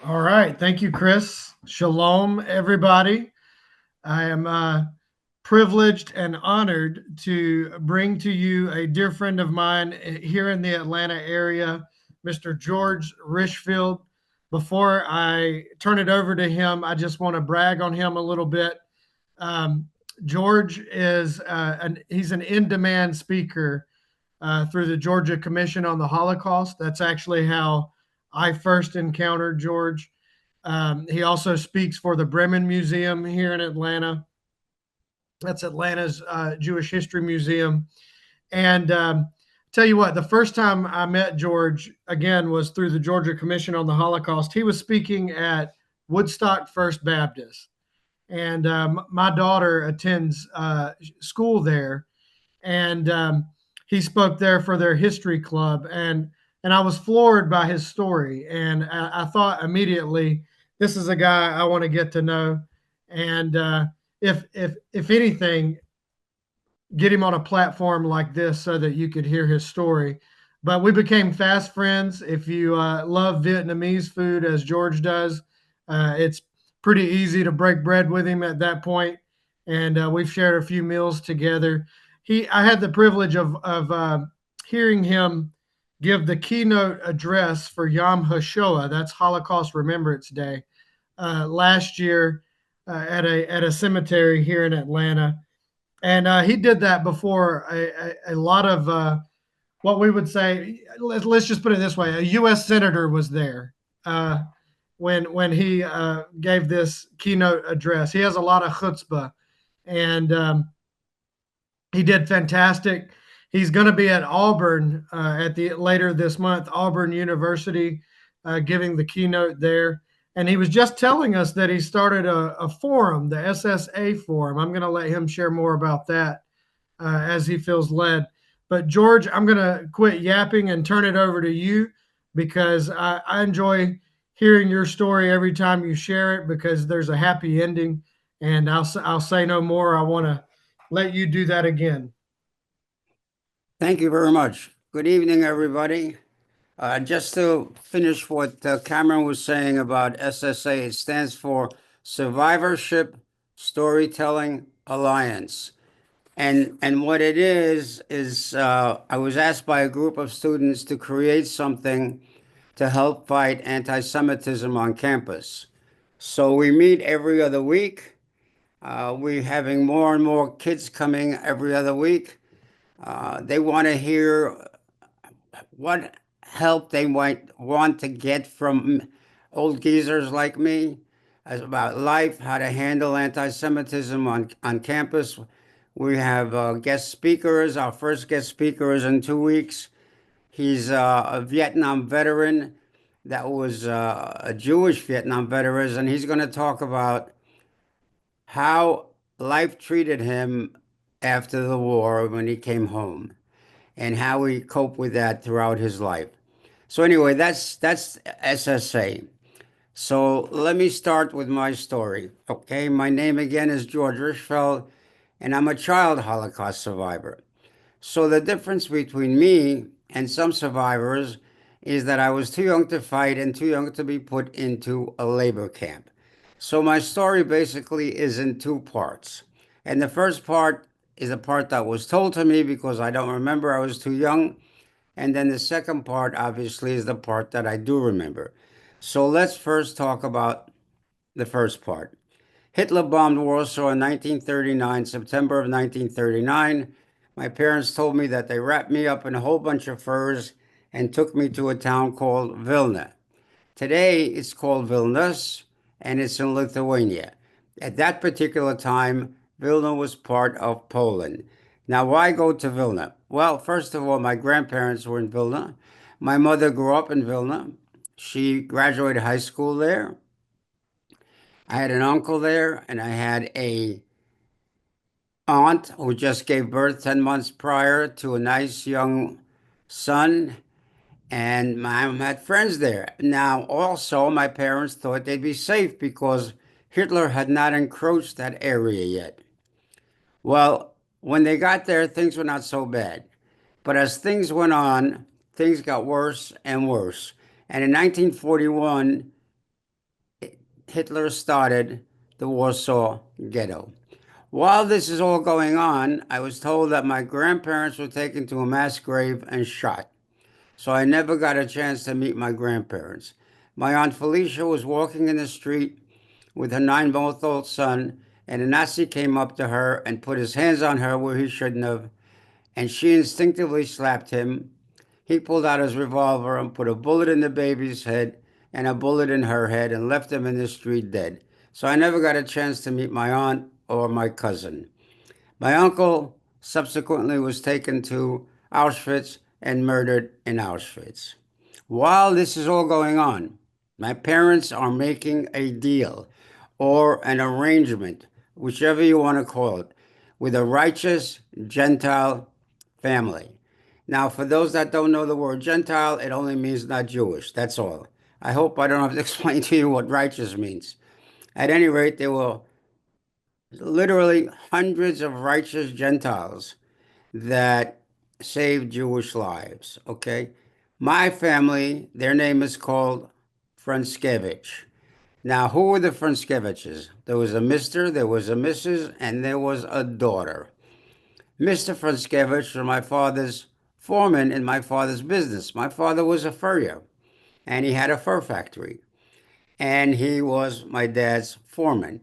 All right. Thank you, Chris. Shalom, everybody. I am privileged and honored to bring to you a dear friend of mine here in the Atlanta area, Mr. George Rishfeld. Before I turn it over to him, I just want to brag on him a little bit. Um, George is he's an in-demand speaker through the Georgia Commission on the Holocaust. That's actually how I first encountered George. He also speaks for the Bremen Museum here in Atlanta. That's Atlanta's Jewish History Museum. And tell you what, the first time I met George again was through the Georgia Commission on the Holocaust. He was speaking at Woodstock First Baptist, and my daughter attends school there, and he spoke there for their history club, and I was floored by his story, and I thought immediately, this is a guy I want to get to know, and if anything, get him on a platform like this so that you could hear his story. But we became fast friends. If you love Vietnamese food as George does, it's pretty easy to break bread with him at that point. And we've shared a few meals together. I had the privilege of hearing him give the keynote address for Yom HaShoah, that's Holocaust Remembrance Day, last year at a cemetery here in Atlanta, and he did that before a lot of what we would say. Let's just put it this way: a U.S. senator was there when he gave this keynote address. He has a lot of chutzpah, and he did fantastic. He's going to be at Auburn at the later this month, Auburn University, giving the keynote there. And he was just telling us that he started a forum, the SSA forum. I'm going to let him share more about that as he feels led. But George, I'm going to quit yapping and turn it over to you because I enjoy hearing your story every time you share it because there's a happy ending. And I'll say no more. I want to let you do that again. Thank you very much. Good evening, everybody. Just to finish what Cameron was saying about SSA, it stands for Survivorship Storytelling Alliance. And what it is I was asked by a group of students to create something to help fight anti-Semitism on campus. So we meet every other week. We're having more and more kids coming every other week. They want to hear what help they might want to get from old geezers like me about life, how to handle anti-Semitism on campus. We have guest speakers. Our first guest speaker is in 2 weeks. He's a Vietnam veteran that was a Jewish Vietnam veteran, and he's going to talk about how life treated him after the war when he came home and how he coped with that throughout his life. So anyway, that's SSA. So let me start with my story. Okay, my name again is George Rishfeld, and I'm a child Holocaust survivor. So the difference between me and some survivors is that I was too young to fight and too young to be put into a labor camp. So my story basically is in two parts. And the first part is a part that was told to me because I don't remember, I was too young. And then the second part, obviously, is the part that I do remember. So let's first talk about the first part. Hitler bombed Warsaw in 1939, September of 1939. My parents told me that they wrapped me up in a whole bunch of furs and took me to a town called Vilna. Today, it's called Vilnius, and it's in Lithuania. At that particular time, Vilna was part of Poland. Now, why go to Vilna? Well, first of all, my grandparents were in Vilna. My mother grew up in Vilna. She graduated high school there. I had an uncle there, and I had a aunt who just gave birth 10 months prior to a nice young son, and mom had friends there. Now, also, my parents thought they'd be safe because Hitler had not encroached that area yet. Well, when they got there, things were not so bad. But as things went on, things got worse and worse. And in 1941, Hitler started the Warsaw Ghetto. While this is all going on, I was told that my grandparents were taken to a mass grave and shot. So I never got a chance to meet my grandparents. My Aunt Felicia was walking in the street with her 9-month old son, and a Nazi came up to her and put his hands on her where he shouldn't have, and she instinctively slapped him. He pulled out his revolver and put a bullet in the baby's head and a bullet in her head and left them in the street dead. So I never got a chance to meet my aunt or my cousin. My uncle subsequently was taken to Auschwitz and murdered in Auschwitz. While this is all going on, my parents are making a deal or an arrangement, whichever you want to call it, with a righteous Gentile family. Now, for those that don't know the word Gentile, it only means not Jewish. That's all. I hope I don't have to explain to you what righteous means. At any rate, there were literally hundreds of righteous Gentiles that saved Jewish lives. Okay. My family, their name is called Franskevich. Now, who were the Franskeviches? There was a Mr., there was a Mrs., and there was a daughter. Mr. Franskevich was my father's foreman in my father's business. My father was a furrier, and he had a fur factory, and he was my dad's foreman.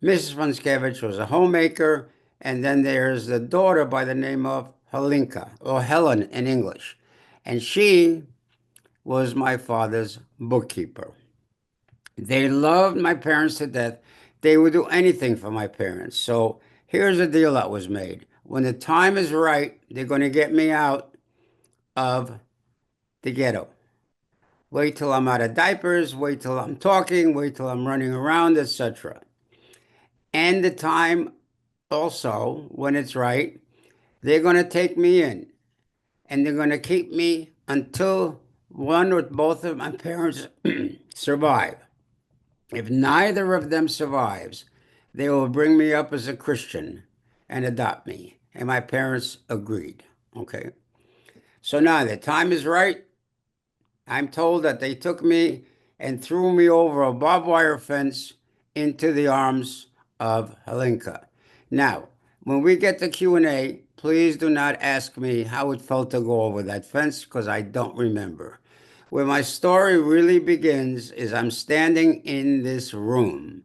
Mrs. Franskevich was a homemaker, and then there's the daughter by the name of Helinka, or Helen in English, and she was my father's bookkeeper. They loved my parents to death. They would do anything for my parents. So here's a deal that was made. When the time is right, they're going to get me out of the ghetto. Wait till I'm out of diapers, wait till I'm talking, wait till I'm running around, etc. And the time also, when it's right, they're going to take me in and they're going to keep me until one or both of my parents survive. If neither of them survives, they will bring me up as a Christian and adopt me. And my parents agreed. Okay. So now the time is right. I'm told that they took me and threw me over a barbed wire fence into the arms of Helinka. Now, when we get to Q&A, please do not ask me how it felt to go over that fence because I don't remember. Where my story really begins is I'm standing in this room,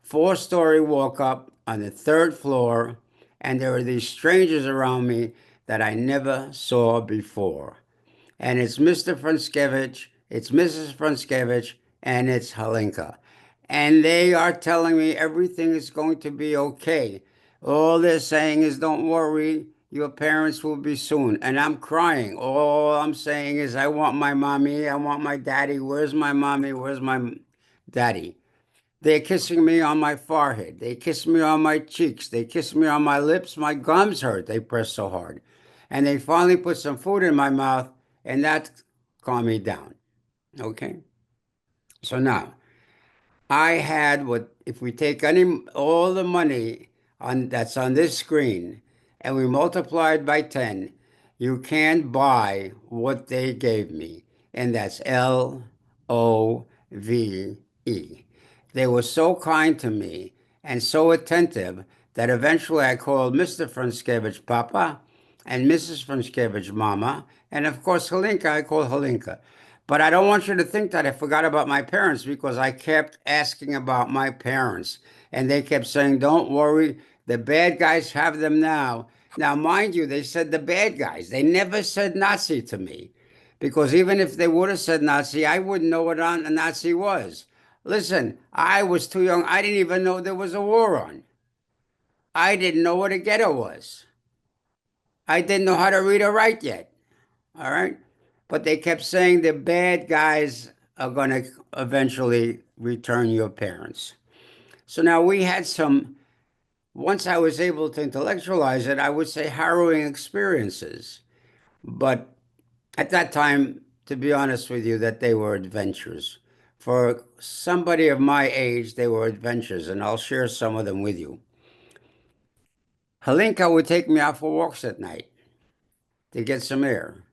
four-story walk up on the third floor, and there are these strangers around me that I never saw before. And it's Mr. Franskevich, it's Mrs. Franskevich, and it's Helinka. And they are telling me everything is going to be okay. All they're saying is, don't worry, your parents will be soon. And I'm crying. All I'm saying is, I want my mommy, I want my daddy. Where's my mommy? Where's my daddy? They're kissing me on my forehead. They kiss me on my cheeks. They kiss me on my lips. My gums hurt. They press so hard. And they finally put some food in my mouth, and that calmed me down. Okay? So now, I had what if we take all the money on that's on this screen and we multiply it by 10, you can't buy what they gave me. And that's LOVE. They were so kind to me and so attentive that eventually I called Mr. Franskevich Papa and Mrs. Franskevich Mama. And of course, Helinka, I called Helinka. But I don't want you to think that I forgot about my parents because I kept asking about my parents. And they kept saying, don't worry, the bad guys have them now. Now, mind you, they said the bad guys. They never said Nazi to me. Because even if they would have said Nazi, I wouldn't know what a Nazi was. Listen, I was too young. I didn't even know there was a war on. I didn't know what a ghetto was. I didn't know how to read or write yet. All right. But they kept saying the bad guys are going to eventually return your parents. So now we had some, once I was able to intellectualize it, I would say harrowing experiences. But at that time, to be honest with you, that they were adventures. For somebody of my age, they were adventures, and I'll share some of them with you. Helinka would take me out for walks at night to get some air.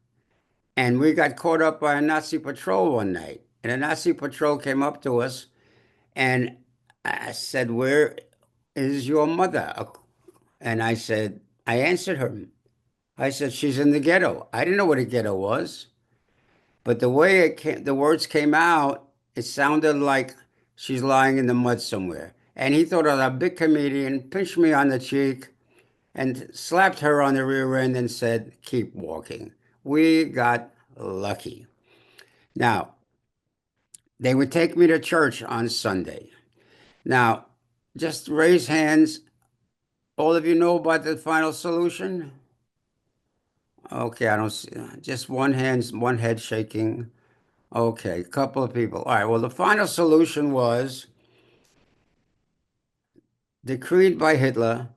And we got caught up by a Nazi patrol one night. And a Nazi patrol came up to us And I said, "Where is your mother?" And I answered her. I said, "She's in the ghetto." I didn't know what a ghetto was, but the way the words came out, it sounded like she's lying in the mud somewhere. And he thought I was a big comedian, pinched me on the cheek, and slapped her on the rear end and said, "Keep walking." We got lucky. Now, they would take me to church on Sunday. Now, just raise hands. All of you know about the final solution? Okay, I don't see, just one hand, one head shaking. Okay, a couple of people. All right, well, the final solution was decreed by Hitler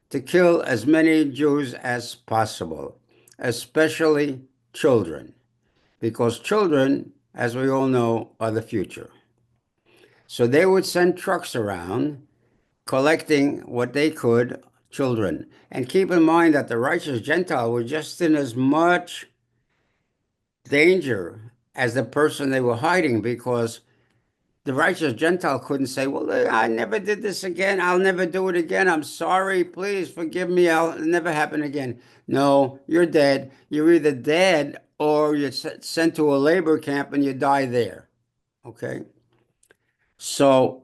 to kill as many Jews as possible, especially children, because children, as we all know, are the future. So they would send trucks around collecting what they could, children. And keep in mind that the righteous Gentile were just in as much danger as the person they were hiding, because the righteous Gentile couldn't say, "Well, I never did this again. I'll never do it again. I'm sorry. Please forgive me. It'll never happen again." No, you're dead. You're either dead or you're sent to a labor camp and you die there. Okay? So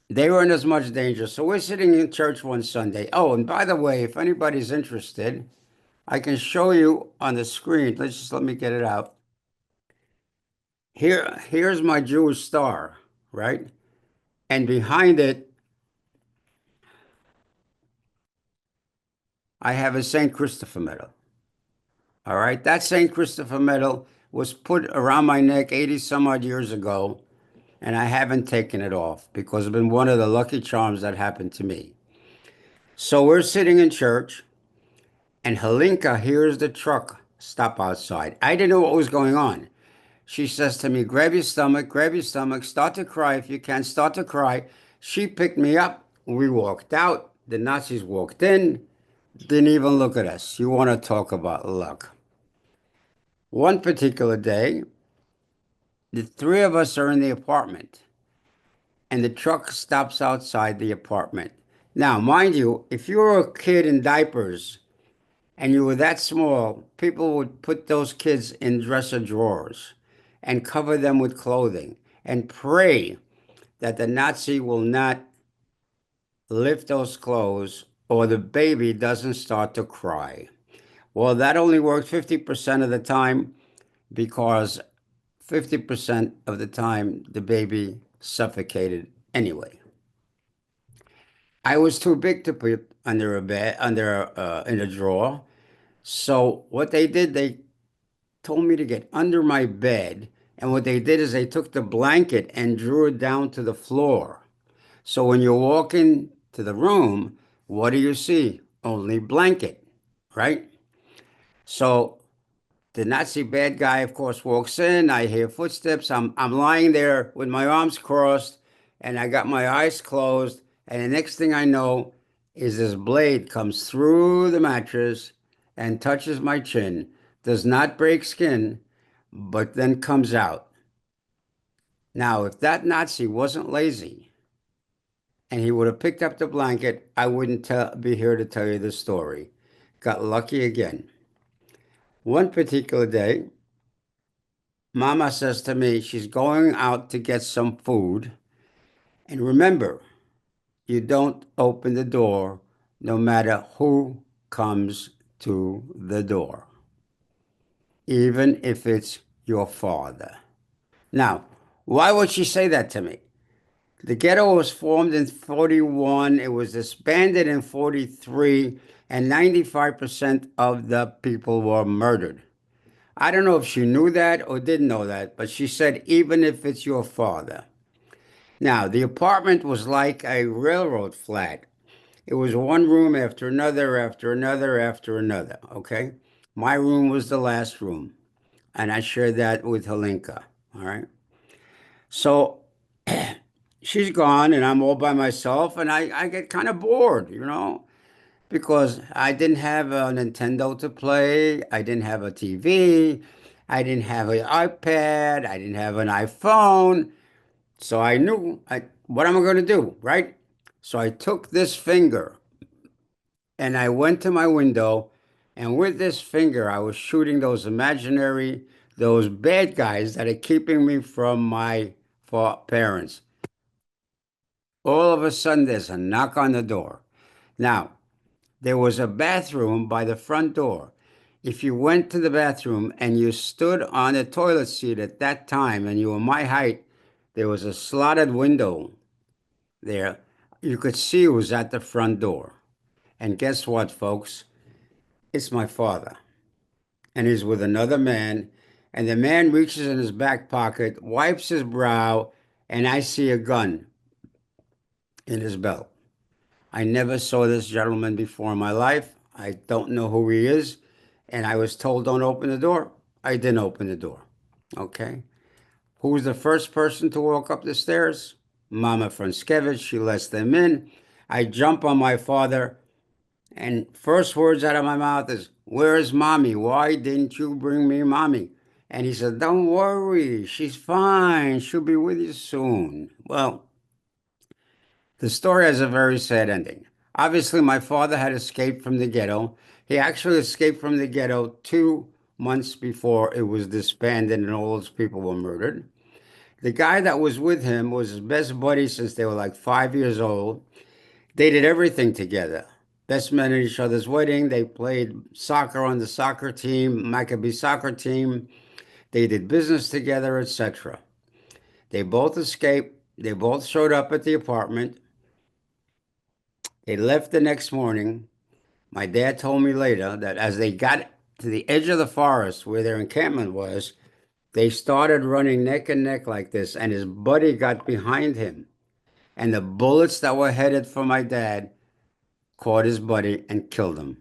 they were in as much danger. So we're sitting in church one Sunday. Oh, and by the way, if anybody's interested, I can show you on the screen. Let me get it out. Here's my Jewish star, right? And behind it, I have a St. Christopher medal. All right. That St. Christopher medal was put around my neck 80 some odd years ago, and I haven't taken it off because it's been one of the lucky charms that happened to me. So we're sitting in church, and Helinka hears the truck stop outside. I didn't know what was going on. She says to me, grab your stomach, start to cry if you can, start to cry. She picked me up. We walked out. The Nazis walked in, didn't even look at us. You want to talk about luck. One particular day, the three of us are in the apartment, and the truck stops outside the apartment. Now, mind you, if you were a kid in diapers and you were that small, people would put those kids in dresser drawers and cover them with clothing and pray that the Nazi will not lift those clothes or the baby doesn't start to cry. Well, that only worked 50% of the time, because 50% of the time the baby suffocated anyway. I was too big to put under a bed, in a drawer. So what they did, they told me to get under my bed. And what they did is they took the blanket and drew it down to the floor. So when you walk into the room, what do you see? Only blanket, right? So the Nazi bad guy, of course, walks in. I hear footsteps. I'm lying there with my arms crossed, and I got my eyes closed. And the next thing I know is this blade comes through the mattress and touches my chin. Does not break skin, but then comes out. Now, if that Nazi wasn't lazy and he would have picked up the blanket, I wouldn't be here to tell you the story. Got lucky again. One particular day, Mama says to me she's going out to get some food. And remember, you don't open the door no matter who comes to the door, even if it's your father. Now, why would she say that to me? The ghetto was formed in 41, it was disbanded in 43, and 95% of the people were murdered. I don't know if she knew that or didn't know that, but she said, even if it's your father. Now, the apartment was like a railroad flat. It was one room after another, after another, after another. Okay. My room was the last room, and I shared that with Helinka. All right. So she's gone, and I'm all by myself, and I get kind of bored, because I didn't have a Nintendo to play. I didn't have a TV. I didn't have an iPad. I didn't have an iPhone. So I knew what am I going to do, right? So I took this finger and I went to my window, and with this finger, I was shooting those bad guys that are keeping me from my parents. All of a sudden, there's a knock on the door. Now, there was a bathroom by the front door. If you went to the bathroom and you stood on the toilet seat at that time and you were my height, there was a slotted window there. You could see who was at the front door. And guess what, folks? It's my father. And he's with another man. And the man reaches in his back pocket, wipes his brow, and I see a gun in his belt. I never saw this gentleman before in my life. I don't know who he is. And I was told, don't open the door. I didn't open the door. Okay. Who was the first person to walk up the stairs? Mama Franskevich. She lets them in. I jump on my father. And first words out of my mouth is, where is mommy? Why didn't you bring me mommy? And he said, don't worry. She's fine. She'll be with you soon. Well, the story has a very sad ending. Obviously, my father had escaped from the ghetto. He actually escaped from the ghetto 2 months before it was disbanded and all those people were murdered. The guy that was with him was his best buddy since they were like 5 years old. They did everything together. Best men at each other's wedding. They played soccer on the soccer team, Maccabee soccer team. They did business together, etc. They both escaped. They both showed up at the apartment. They left the next morning. My dad told me later that as they got to the edge of the forest where their encampment was, they started running neck and neck like this, and his buddy got behind him. And the bullets that were headed for my dad caught his buddy and killed him.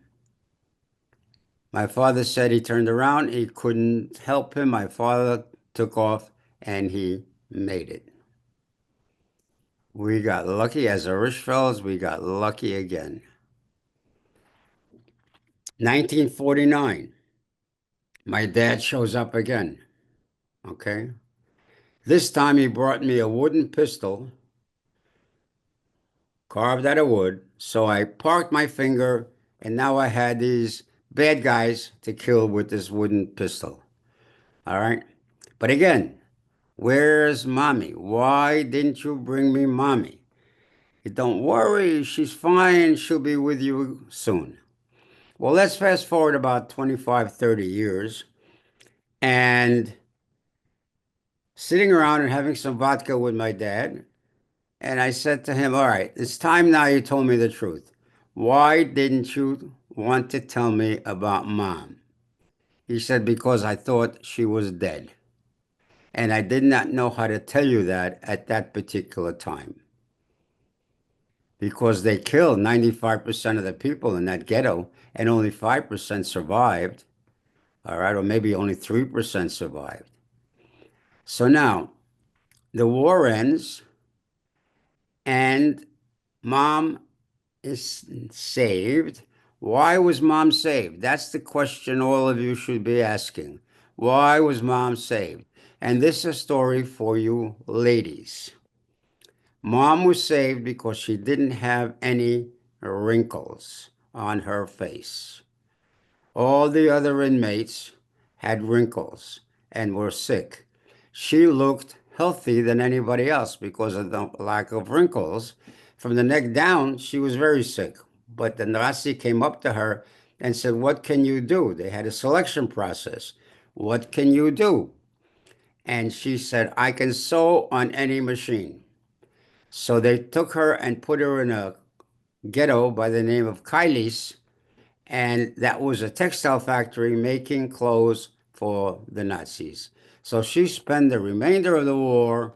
My father said he turned around, he couldn't help him. My father took off and he made it. We got lucky as the Rishfelds, we got lucky again. 1949, my dad shows up again. Okay. This time he brought me a wooden pistol carved out of wood. So I parked my finger, and now I had these bad guys to kill with this wooden pistol. All right. But again, where's mommy? Why didn't you bring me mommy? Don't worry, she's fine. She'll be with you soon. Well, let's fast forward about 25, 30 years and sitting around and having some vodka with my dad. And I said to him, all right, it's time now you told me the truth. Why didn't you want to tell me about mom? He said, because I thought she was dead. And I did not know how to tell you that at that particular time. Because they killed 95% of the people in that ghetto and only 5% survived. All right, or maybe only 3% survived. So now the war ends and mom is saved. Why was mom saved? That's the question all of you should be asking. Why was mom saved? And this is a story for you ladies. Mom was saved because she didn't have any wrinkles on her face. All the other inmates had wrinkles and were sick. She looked healthy than anybody else because of the lack of wrinkles. From the neck down, she was very sick. But the Nazi came up to her and said, what can you do? They had a selection process. What can you do? And she said, I can sew on any machine. So they took her and put her in a ghetto by the name of Kailis, and that was a textile factory making clothes for the Nazis. So she spent the remainder of the war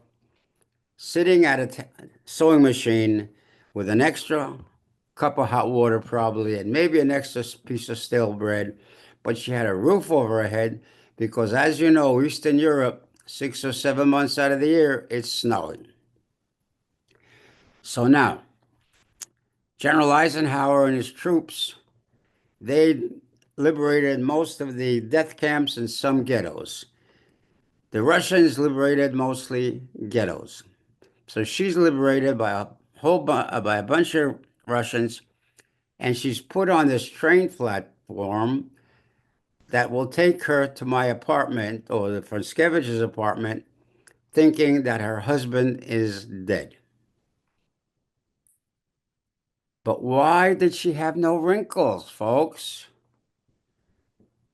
sitting at a sewing machine with an extra cup of hot water, probably, and maybe an extra piece of stale bread. But she had a roof over her head because, as you know, Eastern Europe, 6 or 7 months out of the year, it's snowing. So now, General Eisenhower and his troops, they liberated most of the death camps and some ghettos. The Russians liberated mostly ghettos. So she's liberated by by a bunch of Russians, and she's put on this train platform that will take her to my apartment or the Franskevich's apartment, thinking that her husband is dead. But why did she have no wrinkles, folks?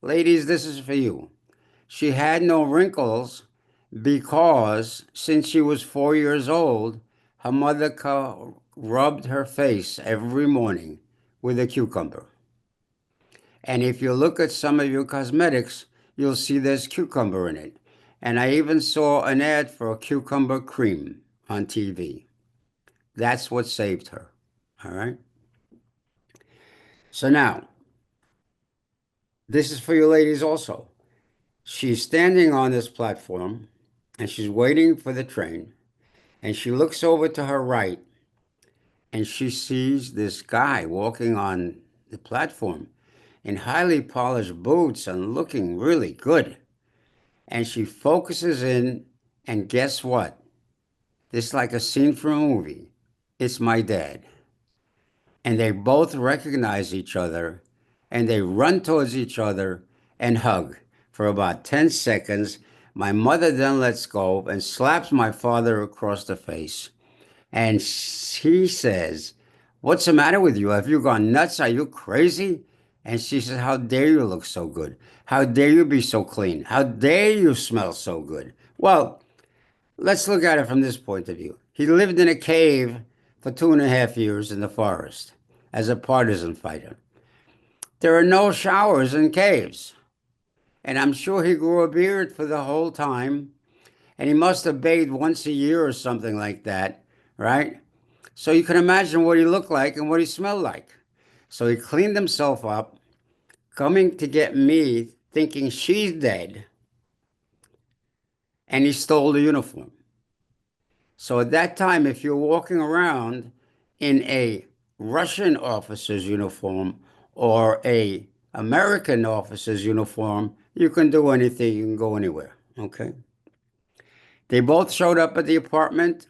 Ladies, this is for you. She had no wrinkles because since she was 4 years old, her mother rubbed her face every morning with a cucumber. And if you look at some of your cosmetics, you'll see there's cucumber in it. And I even saw an ad for a cucumber cream on TV. That's what saved her. All right. So now, this is for you ladies also. She's standing on this platform and she's waiting for the train. And she looks over to her right and she sees this guy walking on the platform in highly polished boots and looking really good. And she focuses in, and guess what? It's like a scene from a movie. It's my dad. And they both recognize each other and they run towards each other and hug for about 10 seconds. My mother then lets go and slaps my father across the face. And he says, "What's the matter with you? Have you gone nuts? Are you crazy?" And she says, "How dare you look so good? How dare you be so clean? How dare you smell so good?" Well, let's look at it from this point of view. He lived in a cave for 2.5 years in the forest as a partisan fighter. There are no showers in caves. And I'm sure he grew a beard for the whole time. And he must have bathed once a year or something like that, right? So you can imagine what he looked like and what he smelled like. So he cleaned himself up, coming to get me, thinking she's dead, and he stole the uniform. So at that time, if you're walking around in a Russian officer's uniform or a American officer's uniform, you can do anything, you can go anywhere. Okay. They both showed up at the apartment.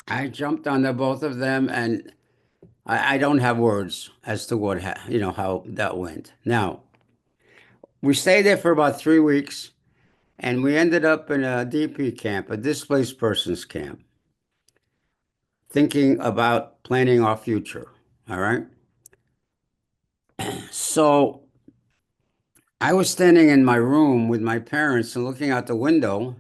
I jumped on the both of them, and I don't have words as to how that went. Now, we stayed there for about 3 weeks, and we ended up in a DP camp, a displaced persons camp, thinking about planning our future. All right. So I was standing in my room with my parents and looking out the window,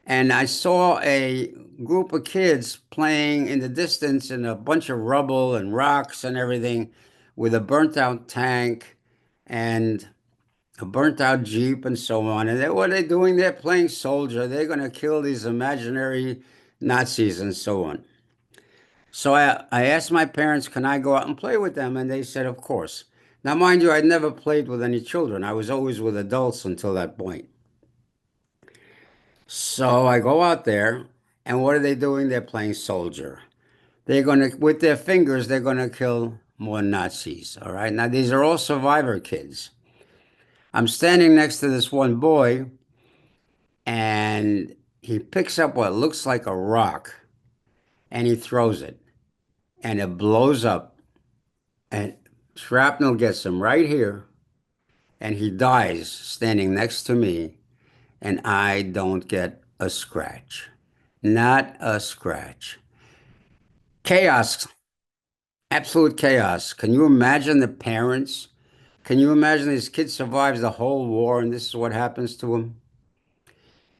and I saw a group of kids playing in the distance in a bunch of rubble and rocks and everything with a burnt out tank and a burnt out Jeep and so on. And what are they doing? They're playing soldier. They're going to kill these imaginary Nazis and so on. So I asked my parents, can I go out and play with them? And they said, of course. Now, mind you, I'd never played with any children. I was always with adults until that point. So I go out there, and what are they doing? They're playing soldier. They're going to, with their fingers, they're going to kill more Nazis. All right. Now, these are all survivor kids. I'm standing next to this one boy, and he picks up what looks like a rock and he throws it, and it blows up, and shrapnel gets him right here, and he dies standing next to me, and I don't get a scratch. Not a scratch. Chaos, absolute chaos. Can you imagine the parents? Can you imagine this kid survives the whole war and this is what happens to him?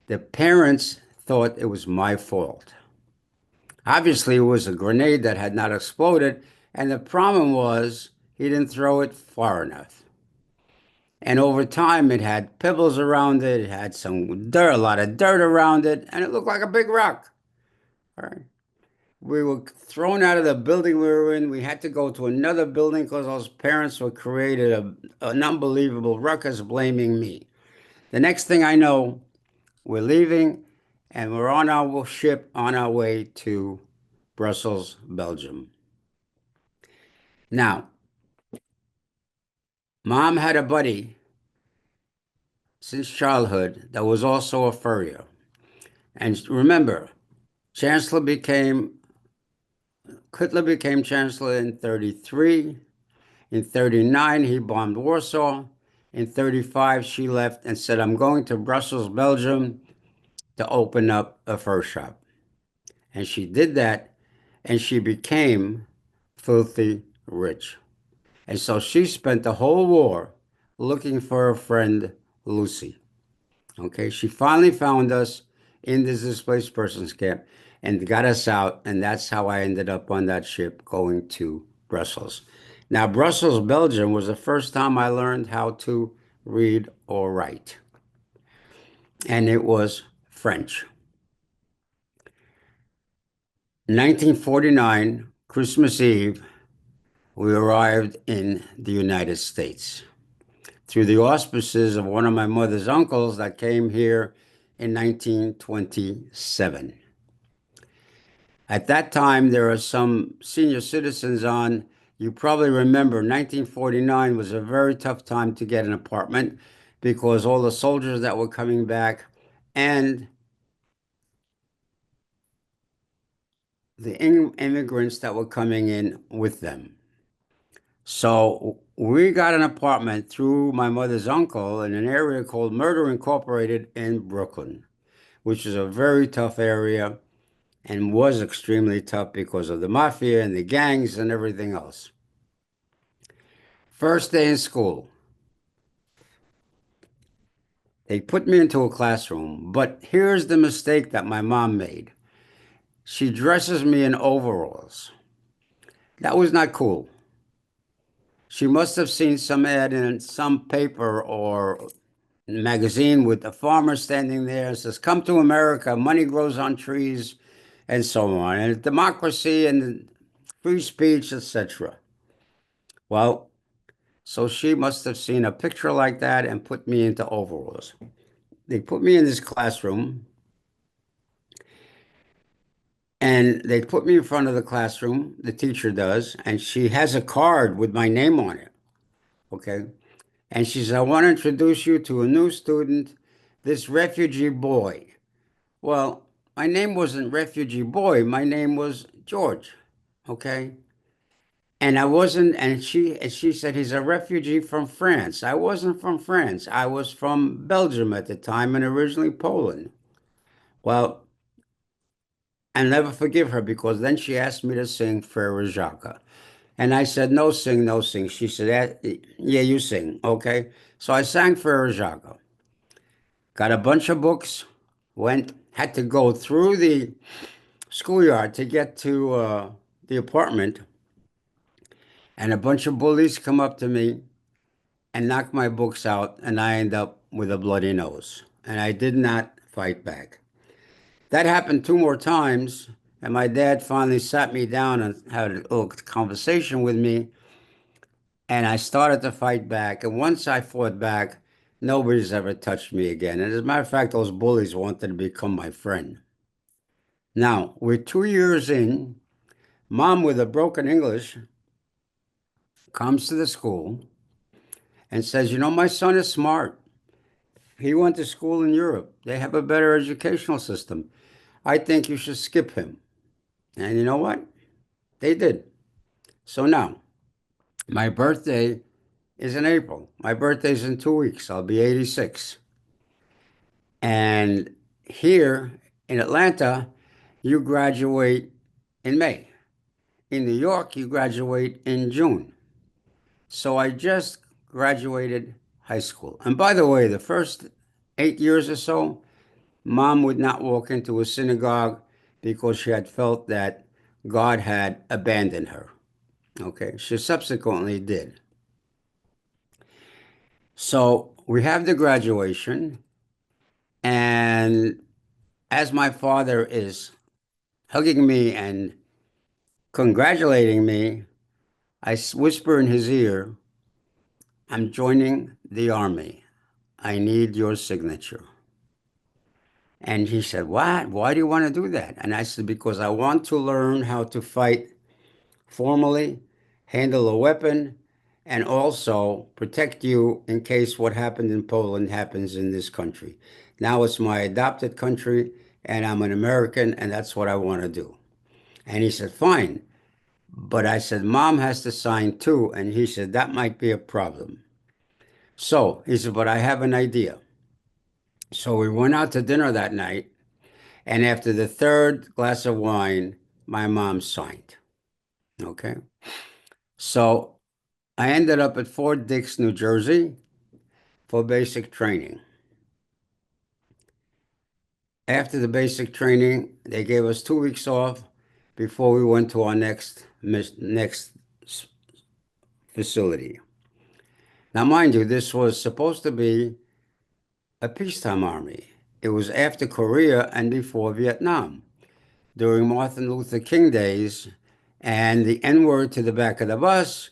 The parents thought it was my fault. Obviously, it was a grenade that had not exploded, and the problem was he didn't throw it far enough. And over time, it had pebbles around it, it had some dirt, a lot of dirt around it, and it looked like a big rock. All right. We were thrown out of the building we were in. We had to go to another building because those parents were created an unbelievable ruckus blaming me. The next thing I know, we're leaving and we're on our ship on our way to Brussels, Belgium. Now, mom had a buddy since childhood that was also a furrier. And remember, Chancellor became Hitler became chancellor in 33. In 39, he bombed Warsaw. In 35, she left and said, I'm going to Brussels, Belgium to open up a fur shop. And she did that, and she became filthy rich. And so she spent the whole war looking for her friend Lucy. Okay, she finally found us in this displaced persons camp and got us out, and that's how I ended up on that ship going to Brussels. Now, Brussels, Belgium was the first time I learned how to read or write, and it was French. 1949, Christmas Eve, we arrived in the United States through the auspices of one of my mother's uncles that came here in 1927. At that time, there are some senior citizens on. You probably remember 1949 was a very tough time to get an apartment because all the soldiers that were coming back and the immigrants that were coming in with them. So we got an apartment through my mother's uncle in an area called Murder Incorporated in Brooklyn, which is a very tough area and was extremely tough because of the mafia and the gangs and everything else. First day in school, they put me into a classroom, but here's the mistake that my mom made. She dresses me in overalls. That was not cool. She must have seen some ad in some paper or magazine with a farmer standing there and says, come to America, money grows on trees, and so on, and democracy and free speech, etc. Well, so she must have seen a picture like that and put me into overalls. They put me in this classroom and they put me in front of the classroom, the teacher does, and she has a card with my name on it. Okay. And she says, I want to introduce you to a new student, this refugee boy. Well, my name wasn't refugee boy, my name was George. Okay. And I wasn't, and she said he's a refugee from France. I wasn't from France. I was from Belgium at the time and originally Poland. Well, I'll never forgive her because then she asked me to sing Frere Jacques. And I said, no sing, no sing. She said, yeah, you sing. Okay. So I sang Frere Jacques, got a bunch of books, had to go through the schoolyard to get to the apartment. And a bunch of bullies come up to me and knock my books out. And I end up with a bloody nose. And I did not fight back. That happened two more times, and my dad finally sat me down and had a little conversation with me, and I started to fight back. And once I fought back, nobody's ever touched me again. And as a matter of fact, those bullies wanted to become my friend. Now, we're 2 years in, mom with a broken English comes to the school and says, you know, my son is smart. He went to school in Europe. They have a better educational system. I think you should skip him. And you know what? They did. So now, my birthday is in April. My birthday's in 2 weeks. I'll be 86. And here in Atlanta, you graduate in May. In New York, you graduate in June. So I just graduated high school. And by the way, the first 8 years or so, mom would not walk into a synagogue because she had felt that God had abandoned her. Okay, she subsequently did. So we have the graduation, and as my father is hugging me and congratulating me, I whisper in his ear, I'm joining the army. I need your signature. And he said, what? Why do you want to do that? And I said, because I want to learn how to fight formally, handle a weapon, and also protect you in case what happened in Poland happens in this country. Now it's my adopted country, and I'm an American, and that's what I want to do. And he said, fine. But I said, Mom has to sign too. And he said, that might be a problem. So he said, but I have an idea. So we went out to dinner that night. And after the third glass of wine, my mom signed. Okay. So I ended up at Fort Dix, New Jersey for basic training. After the basic training, they gave us 2 weeks off before we went to our next facility. Now, mind you, this was supposed to be a peacetime army. It was after Korea and before Vietnam, during Martin Luther King days, and the N word to the back of the bus,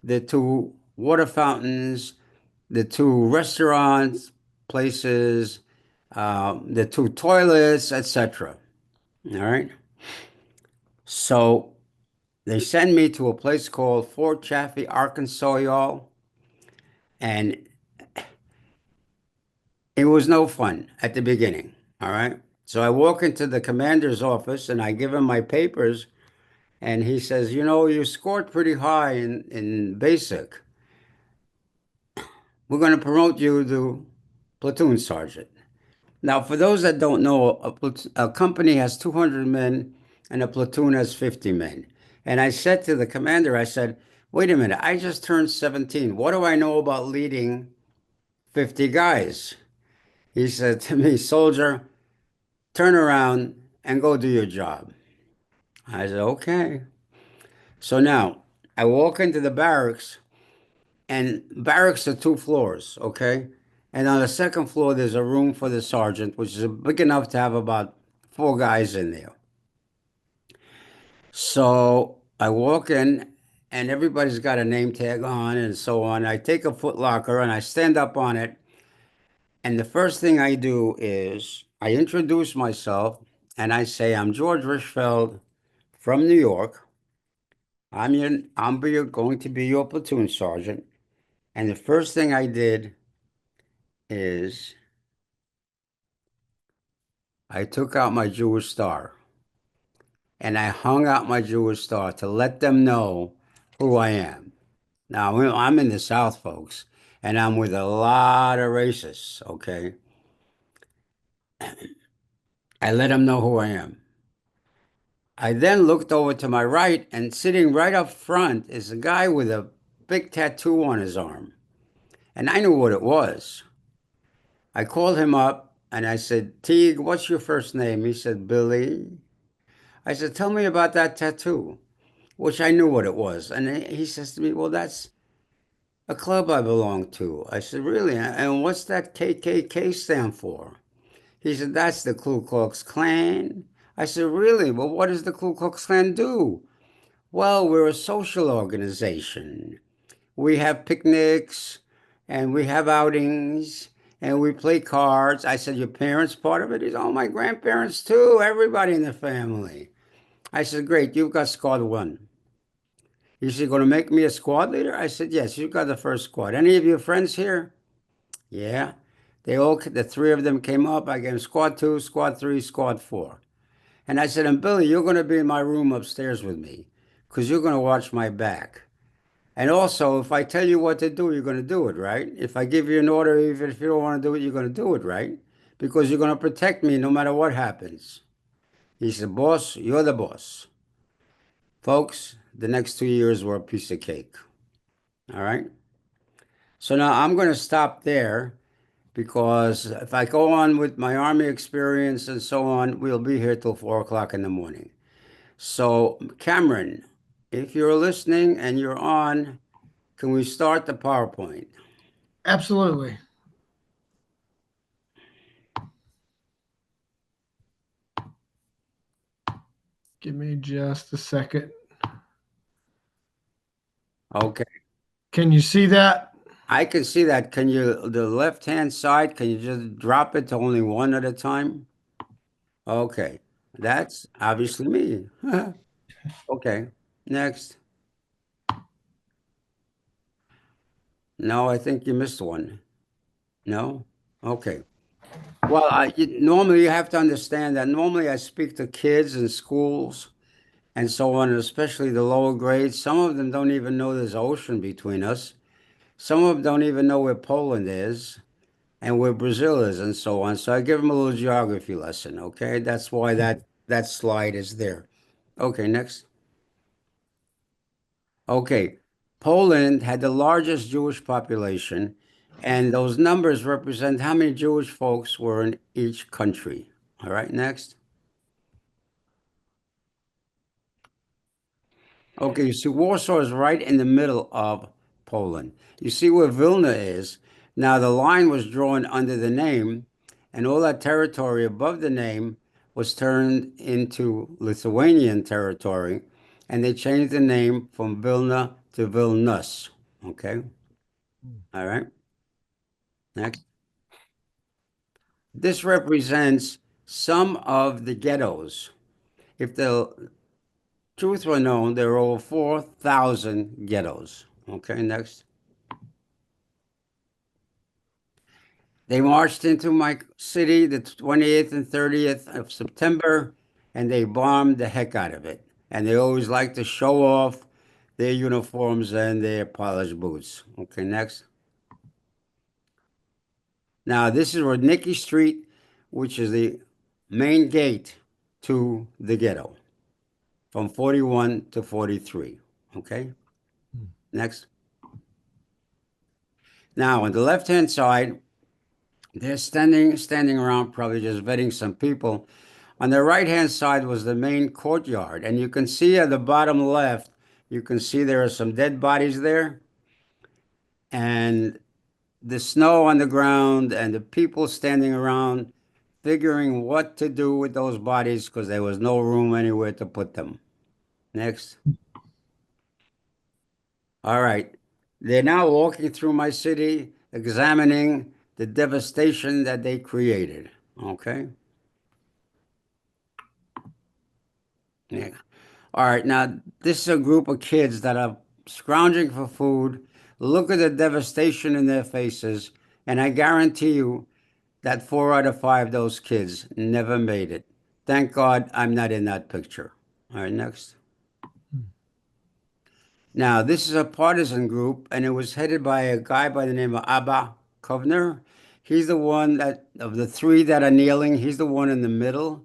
the two water fountains, the two restaurants, places, the two toilets, etc. All right. So they send me to a place called Fort Chaffee, Arkansas, y'all, and it was no fun at the beginning. All right. So I walk into the commander's office and I give him my papers, and he says, you know, you scored pretty high in basic. We're going to promote you to platoon sergeant. Now, for those that don't know, a company has 200 men and a platoon has 50 men. And I said to the commander, I said, wait a minute, I just turned 17. What do I know about leading 50 guys? He said to me, soldier, turn around and go do your job. I said, okay. So now I walk into the barracks, and barracks are 2 floors, okay? And on the second floor, there's a room for the sergeant, which is big enough to have about 4 guys in there. So I walk in, and everybody's got a name tag on and so on. I take a foot locker and I stand up on it. And the first thing I do is I introduce myself and I say, I'm George Rishfeld from New York. Going to be your platoon sergeant. And the first thing I did is I took out my Jewish star and I hung out my Jewish star to let them know who I am. Now, I'm in the South, folks, and I'm with a lot of racists, okay? I let them know who I am. I then looked over to my right, and sitting right up front is a guy with a big tattoo on his arm. And I knew what it was. I called him up and I said, Teague, what's your first name? He said, Billy. I said, tell me about that tattoo, which I knew what it was. And he says to me, well, that's a club I belong to. I said, really? And what's that KKK stand for? He said, that's the Ku Klux Klan. I said, really? Well, what does the Ku Klux Klan do? Well, we're a social organization. We have picnics and we have outings and we play cards. I said, your parents part of it? He said, oh, my grandparents too, everybody in the family. I said, great, you've got squad one. He said, going to make me a squad leader? I said, yes, you've got the first squad. Any of your friends here? Yeah. The 3 of them came up. I gave them squad 2, squad 3, squad 4. And I said, and Billy, you're going to be in my room upstairs with me because you're going to watch my back. And also, if I tell you what to do, you're going to do it, right? If I give you an order, even if you don't want to do it, you're going to do it, right? Because you're going to protect me no matter what happens. He said, boss, you're the boss. Folks, the next 2 years were a piece of cake. All right. So now I'm going to stop there because if I go on with my Army experience and so on, we'll be here till 4 o'clock in the morning. So, Cameron, if you're listening and you're on, can we start the PowerPoint? Absolutely. Give me just a second. Okay. Can you see that? I can see that. Can you, the left-hand side, can you just drop it to only one at a time? Okay. That's obviously me. Okay. Next. No, I think you missed one. No? Okay. Well, normally you have to understand that normally I speak to kids in schools and so on, especially the lower grades. Some of them don't even know there's ocean between us. Some of them don't even know where Poland is and where Brazil is and so on. So I give them a little geography lesson, okay? That's why that slide is there. Okay, next. Okay. Poland had the largest Jewish population, and those numbers represent how many Jewish folks were in each country. All right, next. Okay, you see, Warsaw is right in the middle of Poland. You see where Vilna is. Now, the line was drawn under the name, and all that territory above the name was turned into Lithuanian territory, and they changed the name from Vilna to Vilnius. Okay, all right, next. This represents some of the ghettos. If the truth were known, there are over 4,000 ghettos. Okay, next. They marched into my city the 28th and 30th of September, and they bombed the heck out of it. And they always like to show off their uniforms and their polished boots. Okay, next. Now, this is Rodnicki Street, which is the main gate to the ghetto from 41 to 43. Okay, next. Now, on the left-hand side, they're standing around, probably just vetting some people. On the right-hand side was the main courtyard, and you can see at the bottom left, you can see there are some dead bodies there, and the snow on the ground, and the people standing around figuring what to do with those bodies because there was no room anywhere to put them. Next. All right. They're now walking through my city, examining the devastation that they created. Okay. Yeah. All right, now this is a group of kids that are scrounging for food. Look at the devastation in their faces, and I guarantee you that 4 out of 5 of those kids never made it. Thank God I'm not in that picture. All right, next. Now, this is a partisan group, and it was headed by a guy by the name of Abba Kovner. He's the one that, of the three that are kneeling, he's the one in the middle.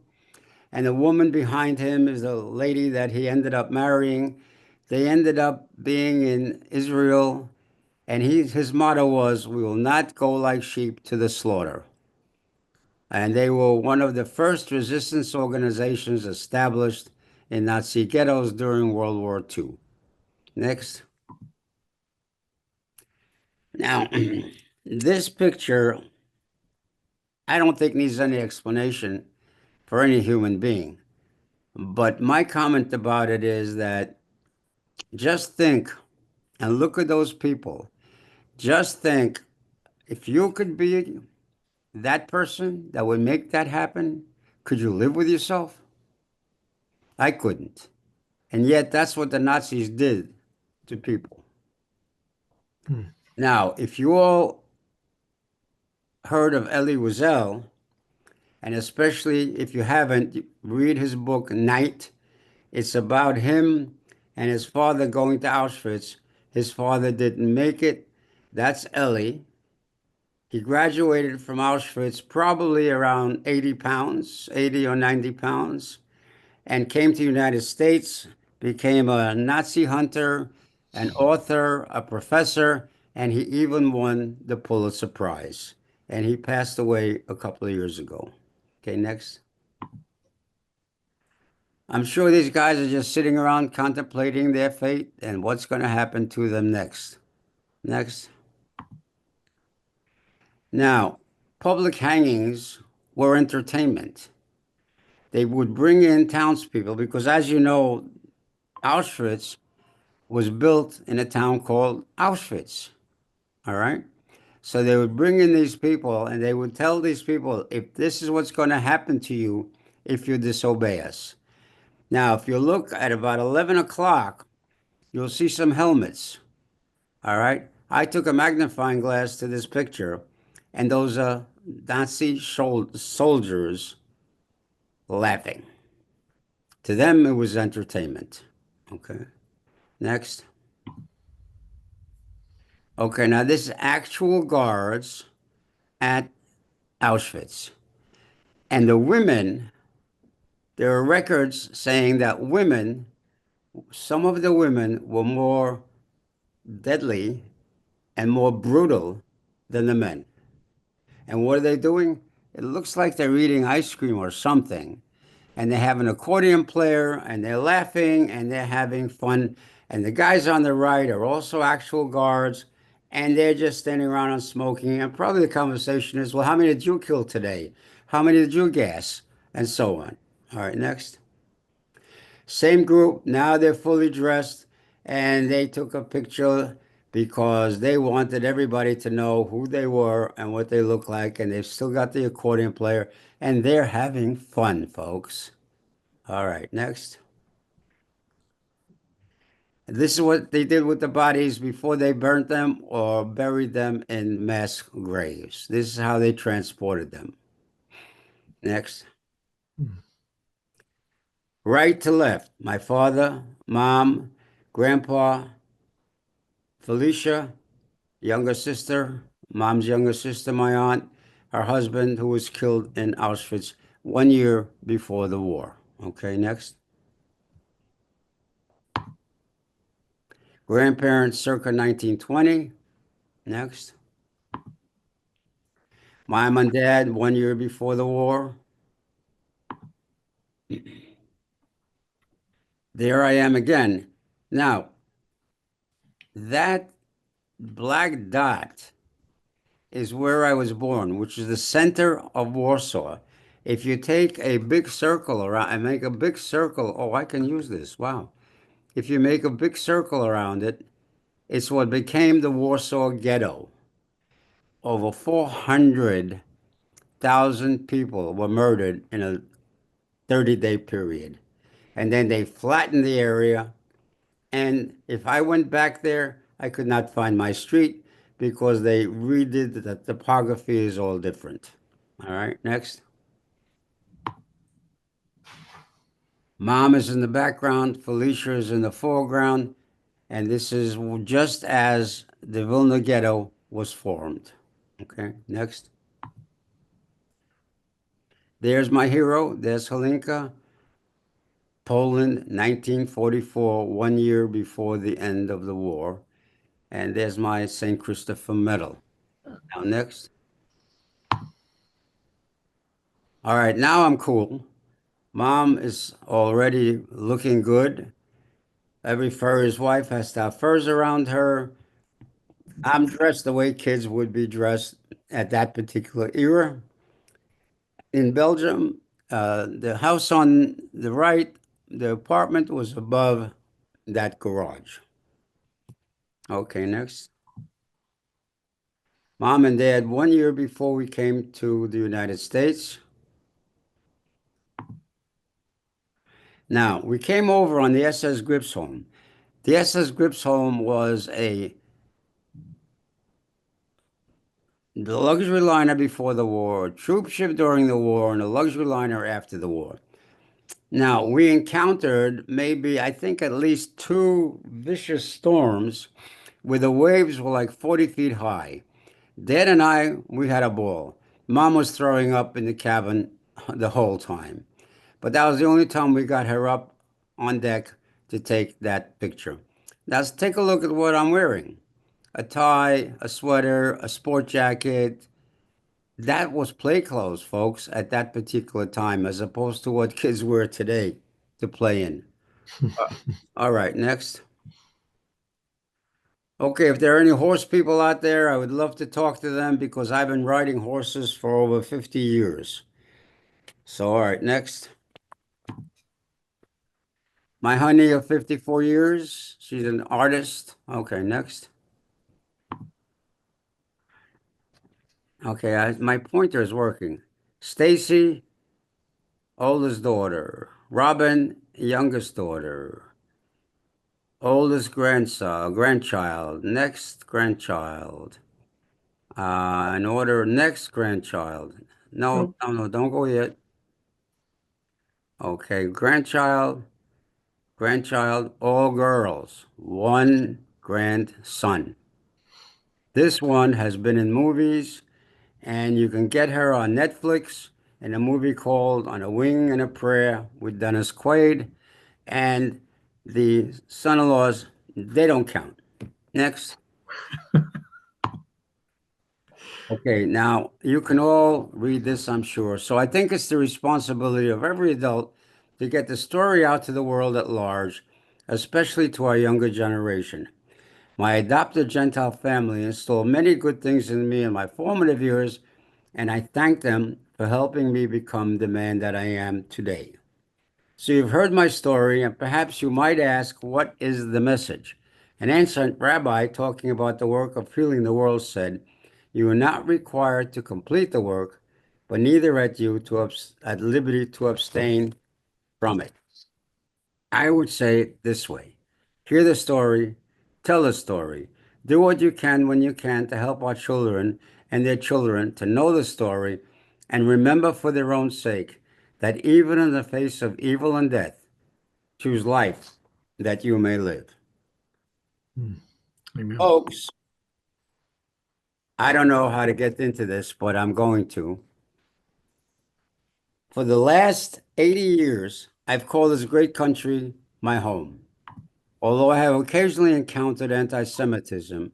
And the woman behind him is a lady that he ended up marrying. They ended up being in Israel, and his motto was, "We will not go like sheep to the slaughter." And they were one of the first resistance organizations established in Nazi ghettos during World War II. Next. Now, this picture, I don't think needs any explanation for any human being. But my comment about it is that just think and look at those people. Just think if you could be that person that would make that happen, could you live with yourself? I couldn't. And yet that's what the Nazis did to people. Hmm. Now, if you all heard of Elie Wiesel, and especially if you haven't, read his book Night. It's about him and his father going to Auschwitz. His father didn't make it. That's Elie. He graduated from Auschwitz probably around 80 pounds, 80 or 90 pounds, and came to the United States, became a Nazi hunter, an author, a professor, and he even won the Pulitzer Prize. And he passed away a couple of years ago. Okay, next. I'm sure these guys are just sitting around contemplating their fate and what's going to happen to them next. Next. Now, public hangings were entertainment. They would bring in townspeople because, as you know, Auschwitz was built in a town called Auschwitz. All right. So they would bring in these people and they would tell these people, if this is what's going to happen to you if you disobey us. Now, if you look at about 11 o'clock, you'll see some helmets. All right. I took a magnifying glass to this picture, and those are Nazi soldiers laughing. To them, it was entertainment. Okay, next. Okay, now this is actual guards at Auschwitz. And the women, there are records saying that women, some of the women were more deadly and more brutal than the men. And what are they doing? It looks like they're eating ice cream or something. And they have an accordion player and they're laughing and they're having fun. And the guys on the right are also actual guards and they're just standing around and smoking. And probably the conversation is, well, how many did you kill today? How many did you gas? And so on. All right, next. Same group. Now they're fully dressed and they took a picture because they wanted everybody to know who they were and what they look like. And they've still got the accordion player and they're having fun, folks. All right, next. This is what they did with the bodies before they burnt them or buried them in mass graves. This is how they transported them. Next. Right to left. My father, mom, grandpa, Felicia, younger sister, mom's younger sister, my aunt, her husband, who was killed in Auschwitz 1 year before the war. Okay, next. Grandparents circa 1920. Next. Mom and dad 1 year before the war. There I am again. Now, that black dot is where I was born, which is the center of Warsaw. If you take a big circle around and make a big circle, oh, I can use this. Wow. If you make a big circle around it, it's what became the Warsaw Ghetto. Over 400,000 people were murdered in a 30-day period. And then they flattened the area. And if I went back there, I could not find my street because they redid the topography is all different. All right, next. Mom is in the background, Felicia is in the foreground, and this is just as the Vilna ghetto was formed. Okay, next. There's my hero. There's Helinka, Poland, 1944, 1 year before the end of the war. And there's my St. Christopher medal. Now, next. All right, now I'm cool. Mom is already looking good. Every furry's wife has to have furs around her. I'm dressed the way kids would be dressed at that particular era. In Belgium, the house on the right, the apartment was above that garage. Okay, next. Mom and dad, 1 year before we came to the United States. Now, we came over on the SS Gripsholm. The SS Gripsholm was the luxury liner before the war, a troop ship during the war, and a luxury liner after the war. Now, we encountered maybe, I think, at least two vicious storms where the waves were like 40 feet high. Dad and I, we had a ball. Mom was throwing up in the cabin the whole time. But that was the only time we got her up on deck to take that picture. Now, let's take a look at what I'm wearing. A tie, a sweater, a sport jacket. That was play clothes, folks, at that particular time, as opposed to what kids wear today to play in. Uh, All right, next. Okay, if there are any horse people out there, I would love to talk to them because I've been riding horses for over 50 years. So, all right, next. My honey of 54 years. She's an artist. Okay, next. Okay, my pointer is working. Stacy, oldest daughter. Robin, youngest daughter. Oldest grandchild. Next grandchild. In order, next grandchild. No, Oh, no, no, don't go yet. Okay, grandchild, all girls, one grandson. This one has been in movies, and you can get her on Netflix in a movie called On a Wing and a Prayer with Dennis Quaid. And the son-in-laws, they don't count. Next. Okay, now you can all read this, I'm sure. So I think it's the responsibility of every adult to get the story out to the world at large, especially to our younger generation. My adopted Gentile family installed many good things in me in my formative years, and I thank them for helping me become the man that I am today. So you've heard my story, and perhaps you might ask, what is the message? An ancient rabbi talking about the work of healing the world said, "You are not required to complete the work, but neither at you at liberty to abstain from it." I would say it this way: hear the story, tell the story, do what you can when you can to help our children and their children to know the story, and remember for their own sake that even in the face of evil and death, choose life that you may live. hmm, amen. Folks, I don't know how to get into this, but I'm going to. For the last 80 years, I've called this great country my home. Although I have occasionally encountered anti Semitism,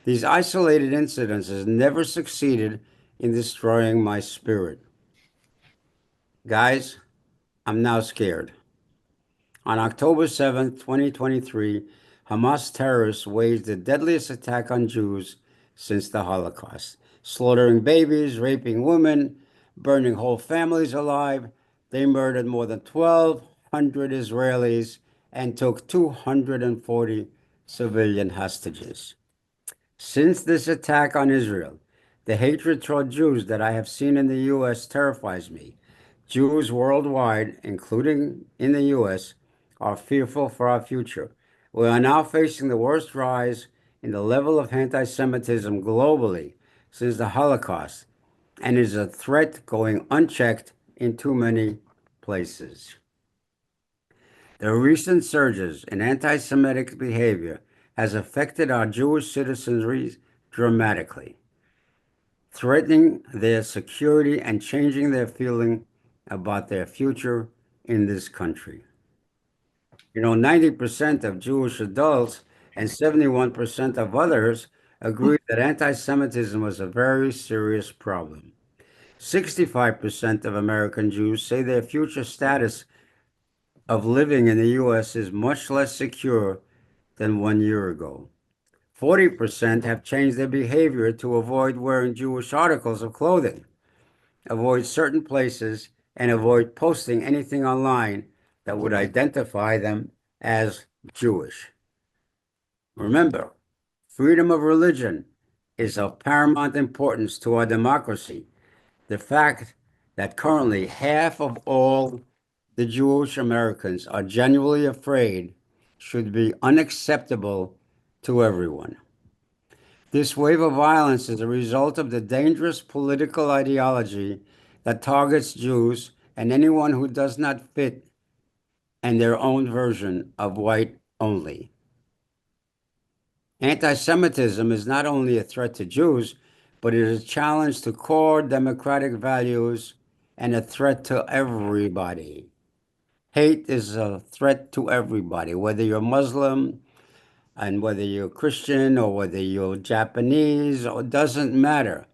these isolated incidences never succeeded in destroying my spirit. Guys, I'm now scared. On October 7th, 2023, Hamas terrorists waged the deadliest attack on Jews since the Holocaust, slaughtering babies, raping women, burning whole families alive. They murdered more than 1,200 Israelis and took 240 civilian hostages. Since this attack on Israel, the hatred toward Jews that I have seen in the U.S. terrifies me. Jews worldwide, including in the U.S., are fearful for our future. We are now facing the worst rise in the level of anti Semitism globally since the Holocaust, and is a threat going unchecked in too many places. The recent surges in anti Semitic behavior has affected our Jewish citizenry dramatically, threatening their security and changing their feeling about their future in this country. 90% of Jewish adults and 71% of others agree that anti Semitism was a very serious problem. 65% of American Jews say their future status of living in the U.S. is much less secure than 1 year ago. 40% have changed their behavior to avoid wearing Jewish articles of clothing, avoid certain places, and avoid posting anything online that would identify them as Jewish. Remember, freedom of religion is of paramount importance to our democracy. The fact that currently half of all the Jewish Americans are genuinely afraid should be unacceptable to everyone. This wave of violence is a result of the dangerous political ideology that targets Jews and anyone who does not fit and their own version of white only. Anti Semitism is not only a threat to Jews, but it is a challenge to core democratic values and a threat to everybody. Hate is a threat to everybody, whether you're Muslim and whether you're Christian or whether you're Japanese, or it doesn't matter.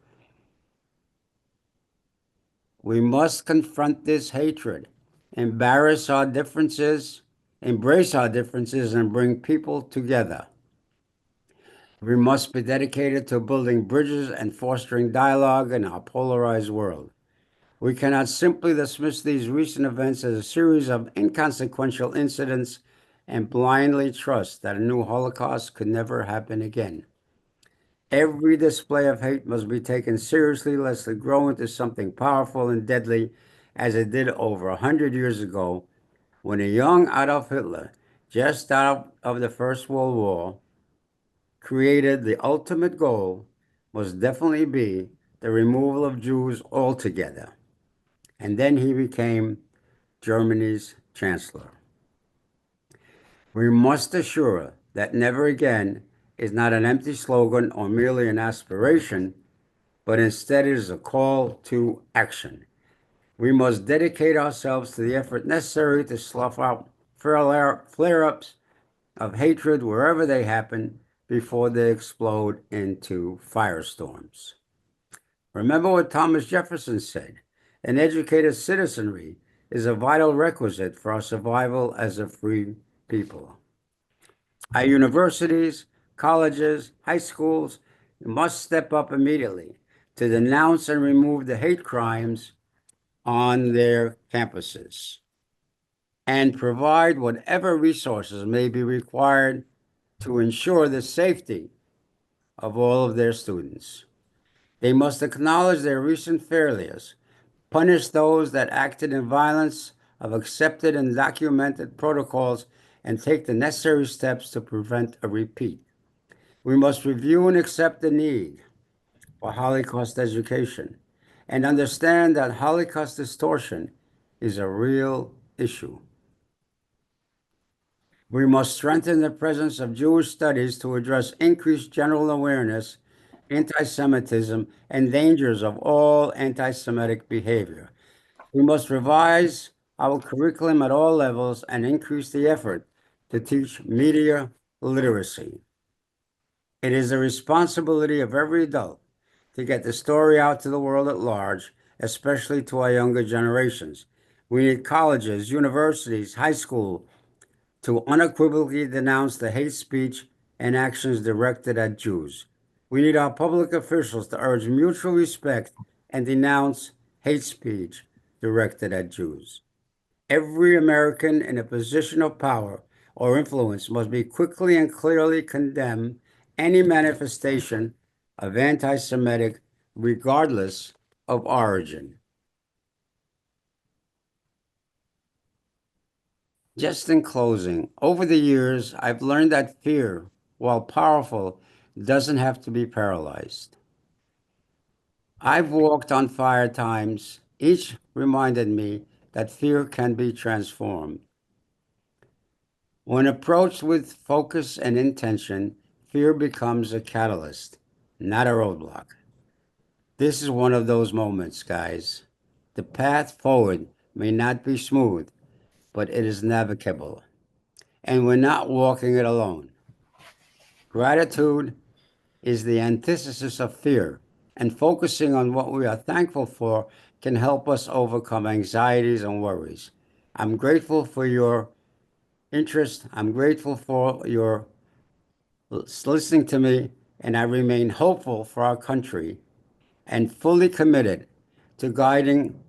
We must confront this hatred, embrace our differences, and bring people together. We must be dedicated to building bridges and fostering dialogue in our polarized world. We cannot simply dismiss these recent events as a series of inconsequential incidents and blindly trust that a new Holocaust could never happen again. Every display of hate must be taken seriously lest it grow into something powerful and deadly as it did over 100 years ago when a young Adolf Hitler, just out of the First World War, created the ultimate goal, must definitely be the removal of Jews altogether. And then he became Germany's chancellor. We must assure that never again is not an empty slogan or merely an aspiration, but instead it is a call to action. We must dedicate ourselves to the effort necessary to slough out flare-ups of hatred wherever they happen before they explode into firestorms. Remember what Thomas Jefferson said: an educated citizenry is a vital requisite for our survival as a free people. Our universities, colleges, high schools must step up immediately to denounce and remove the hate crimes on their campuses and provide whatever resources may be required to ensure the safety of all of their students. They must acknowledge their recent failures, punish those that acted in violence of accepted and documented protocols, and take the necessary steps to prevent a repeat. We must review and accept the need for Holocaust education and understand that Holocaust distortion is a real issue. We must strengthen the presence of Jewish studies to address increased general awareness, anti-Semitism, and dangers of all anti-Semitic behavior. We must revise our curriculum at all levels and increase the effort to teach media literacy. It is the responsibility of every adult to get the story out to the world at large, especially to our younger generations. We need colleges, universities, high school to unequivocally denounce the hate speech and actions directed at Jews. We need our public officials to urge mutual respect and denounce hate speech directed at Jews. Every American in a position of power or influence must be quickly and clearly condemn any manifestation of anti-Semitic, regardless of origin. Just in closing, over the years, I've learned that fear, while powerful, doesn't have to be paralyzed. I've walked on fire times, each reminded me that fear can be transformed. When approached with focus and intention, fear becomes a catalyst, not a roadblock. This is one of those moments, guys. The path forward may not be smooth, but it is navigable. And we're not walking it alone. Gratitude is the antithesis of fear, and focusing on what we are thankful for can help us overcome anxieties and worries. I'm grateful for your interest. I'm grateful for your listening to me, and I remain hopeful for our country and fully committed to guiding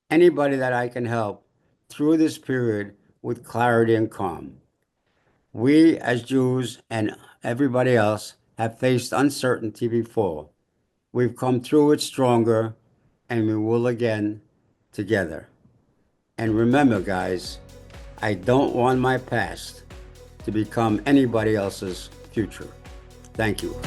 anybody that I can help through this period with clarity and calm. We, as Jews and everybody else, have faced uncertainty before. We've come through it stronger, and we will again together. And remember, guys, I don't want my past to become anybody else's future. Thank you.